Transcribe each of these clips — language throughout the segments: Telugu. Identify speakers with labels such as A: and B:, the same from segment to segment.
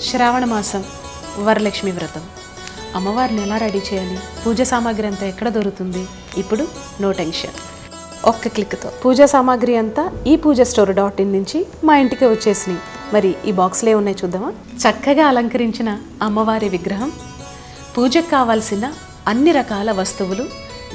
A: శ్రావణ మాసం వరలక్ష్మి వ్రతం. అమ్మవారిని ఎలా రెడీ చేయాలి, పూజ సామాగ్రి అంతా ఎక్కడ దొరుకుతుంది? ఇప్పుడు నో టెన్షన్, ఒక్క క్లిక్తో పూజా సామాగ్రి అంతా ఈ పూజస్టోర్.in నుంచి మా ఇంటికి వచ్చేసినాయి. మరి ఈ బాక్స్లో ఉన్నాయి చూద్దామా? చక్కగా అలంకరించిన అమ్మవారి విగ్రహం, పూజకు కావాల్సిన అన్ని రకాల వస్తువులు,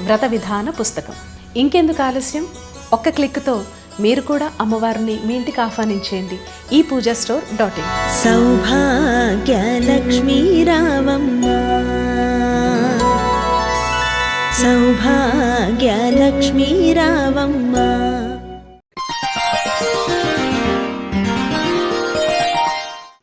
A: వ్రత విధాన పుస్తకం. ఇంకెందుకు ఆలస్యం, ఒక్క క్లిక్తో మీరు కూడా అమ్మవారిని మీ ఇంటికి ఆహ్వానించేయండి ఈ పూజస్టోర్.in.
B: సౌభాగ్యలక్ష్మీ రావమ్మ, సౌభాగ్యలక్ష్మీ రావమ్మ.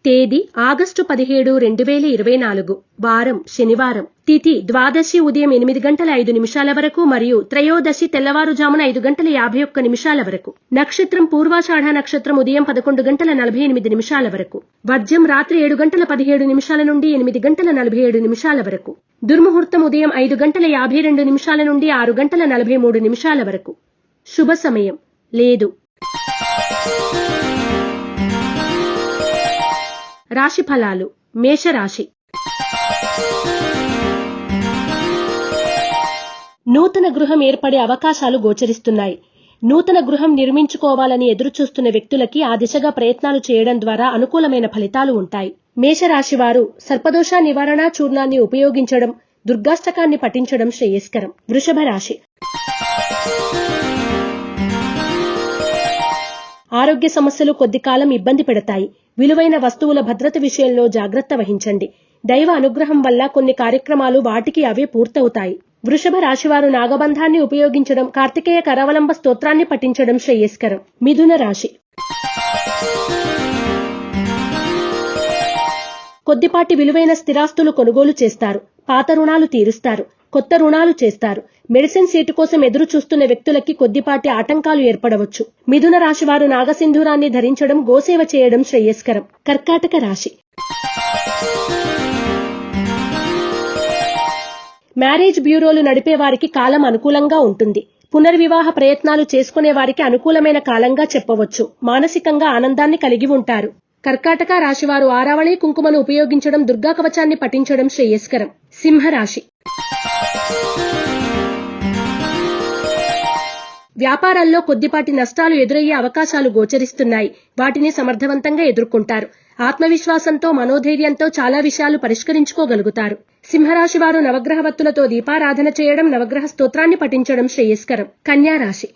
C: తేదీ ఆగస్టు 17, 2024. వారం శనివారం. తిథి ద్వాదశి ఉదయం 8:05 వరకు మరియు త్రయోదశి తెల్లవారుజామున 5:51 వరకు. నక్షత్రం పూర్వాషాఢ నక్షత్రం ఉదయం 11:48 వరకు. వర్జ్యం రాత్రి 7:17 నుండి 8:47 వరకు. దుర్ముహూర్తం ఉదయం 5:52 నుండి 6:43 వరకు. శుభ సమయం లేదు. రాశి ఫలాలు. మేషరాశి. నూతన గృహం ఏర్పడే అవకాశాలు గోచరిస్తున్నాయి. నూతన గృహం నిర్మించుకోవాలని ఎదురుచూస్తున్న వ్యక్తులకి ఆ దిశగా ప్రయత్నాలు చేయడం ద్వారా అనుకూలమైన ఫలితాలు ఉంటాయి. మేషరాశి వారు సర్పదోష నివారణ చూర్ణాన్ని ఉపయోగించడం, దుర్గాష్టకాన్ని పఠించడం శ్రేయస్కరం. వృషభ రాశి. ఆరోగ్య సమస్యలు కొద్ది కాలం ఇబ్బంది పెడతాయి. విలువైన వస్తువుల భద్రత విషయంలో జాగ్రత్త వహించండి. దైవ అనుగ్రహం వల్ల కొన్ని కార్యక్రమాలు వాటికి అవే పూర్తవుతాయి. వృషభ రాశివారు నాగబంధాన్ని ఉపయోగించడం, కార్తికేయ కరావలంబ స్తోత్రాన్ని పఠించడం శ్రేయస్కరం. మిథున రాశి. కొద్దిపాటి విలువైన స్థిరాస్తులు కొనుగోలు చేస్తారు. పాత రుణాలు తీరుస్తారు. కొత్త రుణాలు చేస్తారు. మెడిసిన్ సీటు కోసం ఎదురు చూస్తున్న వ్యక్తులకి కొద్దిపాటి ఆటంకాలు ఏర్పడవచ్చు. మిథున రాశివారు నాగసింధూరాన్ని ధరించడం, గోసేవ చేయడం శ్రేయస్కరం. కర్కాటక రాశి. మ్యారేజ్ బ్యూరోలు నడిపే వారికి కాలం అనుకూలంగా ఉంటుంది. పునర్వివాహ ప్రయత్నాలు చేసుకునే వారికి అనుకూలమైన కాలంగా చెప్పవచ్చు. మానసికంగా ఆనందాన్ని కలిగి ఉంటారు. కర్కాటక రాశివారు ఆరావళి కుంకుమను ఉపయోగించడం, దుర్గా కవచాన్ని పఠించడం శ్రేయస్కరం. సింహరాశి. వ్యాపారాల్లో కొద్దిపాటి నష్టాలు ఎదురయ్యే అవకాశాలు గోచరిస్తున్నాయి. వాటిని సమర్థవంతంగా ఎదుర్కొంటారు. ఆత్మవిశ్వాసంతో, మనోధైర్యంతో చాలా విషయాలు పరిష్కరించుకోగలుగుతారు. సింహరాశి వారు నవగ్రహవత్తులతో దీపారాధన చేయడం, నవగ్రహ స్తోత్రాన్ని పఠించడం శ్రేయస్కరం. కన్యారాశి.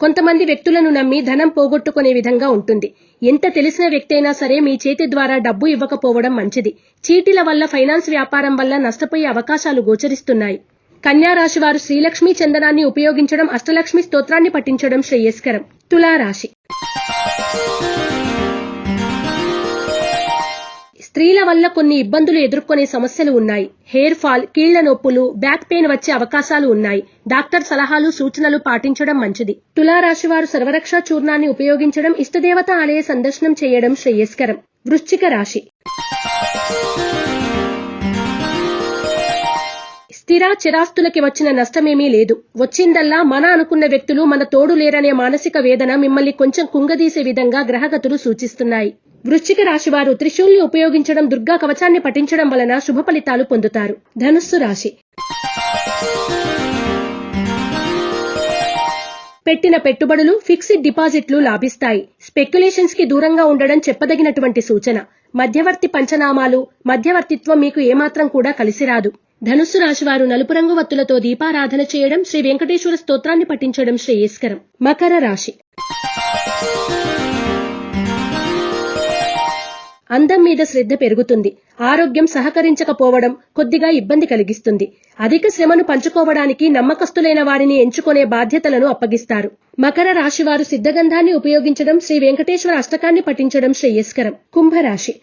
C: కొంతమంది వ్యక్తులను నమ్మి ధనం పోగొట్టుకునే విధంగా ఉంటుంది. ఎంత తెలిసిన వ్యక్తి అయినా సరే మీ చేతి ద్వారా డబ్బు ఇవ్వకపోవడం మంచిది. చీటీల వల్ల, ఫైనాన్స్ వ్యాపారం వల్ల నష్టపోయే అవకాశాలు గోచరిస్తున్నాయి. కన్యారాశి వారు శ్రీలక్ష్మీ చందనాన్ని ఉపయోగించడం, అష్టలక్ష్మి స్తోత్రాన్ని పఠించడం శ్రేయస్కరం. తులారాశి. స్త్రీల వల్ల కొన్ని ఇబ్బందులు ఎదుర్కొనే సమస్యలు ఉన్నాయి. హెయిర్ ఫాల్, కీళ్ల నొప్పులు, బ్యాక్ పెయిన్ వచ్చే అవకాశాలు ఉన్నాయి. డాక్టర్ సలహాలు, సూచనలు పాటించడం మంచిది. తులారాశి వారు సర్వరక్ష చూర్ణాన్ని ఉపయోగించడం, ఇష్టదేవత ఆలయ సందర్శనం చేయడం శ్రేయస్కరం. వృశ్చిక రాశి. స్థిర చిరాస్తులకి వచ్చిన నష్టమేమీ లేదు. వచ్చిందల్లా మన అనుకున్న వ్యక్తులు మన తోడు లేరనే మానసిక వేదన మిమ్మల్ని కొంచెం కుంగదీసే విధంగా గ్రహగతులు సూచిస్తున్నాయి. వృశ్చిక రాశి వారు త్రిశూల్ని ఉపయోగించడం, దుర్గా కవచాన్ని పఠించడం వలన శుభ ఫలితాలు పొందుతారు. ధనుస్సు రాశి. పెట్టిన పెట్టుబడులు, ఫిక్స్డ్ డిపాజిట్లు లాభిస్తాయి. స్పెక్యులేషన్స్ కి దూరంగా ఉండడం చెప్పదగినటువంటి సూచన. మధ్యవర్తి పంచనామాలు, మధ్యవర్తిత్వం మీకు ఏమాత్రం కూడా కలిసిరాదు. ధనుస్సు రాశివారు నలుపు రంగు వత్తులతో దీపారాధన చేయడం, శ్రీ వెంకటేశ్వర స్తోత్రాన్ని పఠించడం శ్రేయస్కరం. మకర రాశి. అందం మీద శ్రద్ధ పెరుగుతుంది. ఆరోగ్యం సహకరించకపోవడం కొద్దిగా ఇబ్బంది కలిగిస్తుంది. అధిక శ్రమను పంచుకోవడానికి నమ్మకస్తులైన వారిని ఎంచుకునే బాధ్యతలను అప్పగిస్తారు. మకర రాశివారు సిద్ధగంధాన్ని ఉపయోగించడం, శ్రీ వెంకటేశ్వర అష్టకాన్ని పఠించడం శ్రేయస్కరం. కుంభరాశి.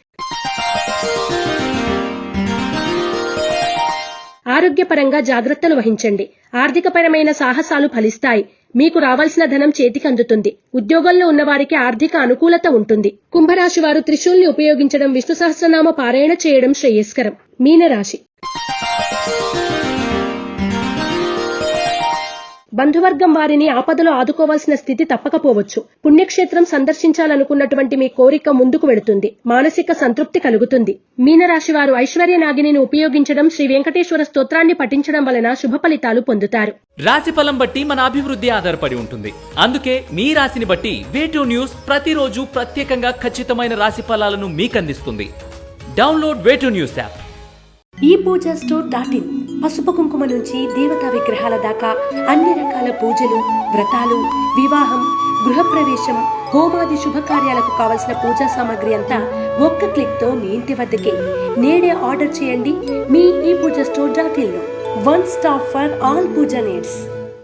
C: ఆరోగ్యపరంగా జాగ్రత్తలు వహించండి. ఆర్థికపరమైన సాహసాలు ఫలిస్తాయి. మీకు రావాల్సిన ధనం చేతికి అందుతుంది. ఉద్యోగంలో ఉన్నవారికి ఆర్థిక అనుకూలత ఉంటుంది. కుంభరాశి వారు త్రిశూల్ని ఉపయోగించడం, విష్ణు సహస్రనామ పారాయణ చేయడం శ్రేయస్కరం. మీనరాశి. బంధువర్గం వారిని ఆపదలో ఆదుకోవాల్సిన స్థితి తప్పకపోవచ్చు. పుణ్యక్షేత్రం సందర్శించాలనుకున్నటువంటి మీ కోరిక ముందుకు వెడుతుంది. మానసిక సంతృప్తి కలుగుతుంది. మీనరాశి వారు ఐశ్వర్య నాగిని ఉపయోగించడం, శ్రీ వెంకటేశ్వర స్తోత్రాన్ని పఠించడం వలన శుభ ఫలితాలు పొందుతారు.
D: రాశి ఫలం బట్టి మన అభివృద్ధి ఆధారపడి ఉంటుంది. అందుకే మీ రాశిని బట్టి వే2 న్యూస్ ప్రతిరోజు ప్రత్యేకంగా ఖచ్చితమైన రాశి ఫలాలను మీకు అందిస్తుంది. Download వే2 news app.
E: ePoojaStore.in పసుపు కుంకుమ నుంచి దేవతా విగ్రహాల దాకా అన్ని రకాల పూజలు, వ్రతాలు, వివాహం, గృహప్రవేశం, హోమాది శుభకార్యాలకు కావలసిన పూజా సామాగ్రి అంతా ఒక్క క్లిక్ తో మీ ఇంటి వద్దకే. నేడే ఆర్డర్ చేయండి మీ ePoojaStore.in లో. One stop for all puja needs.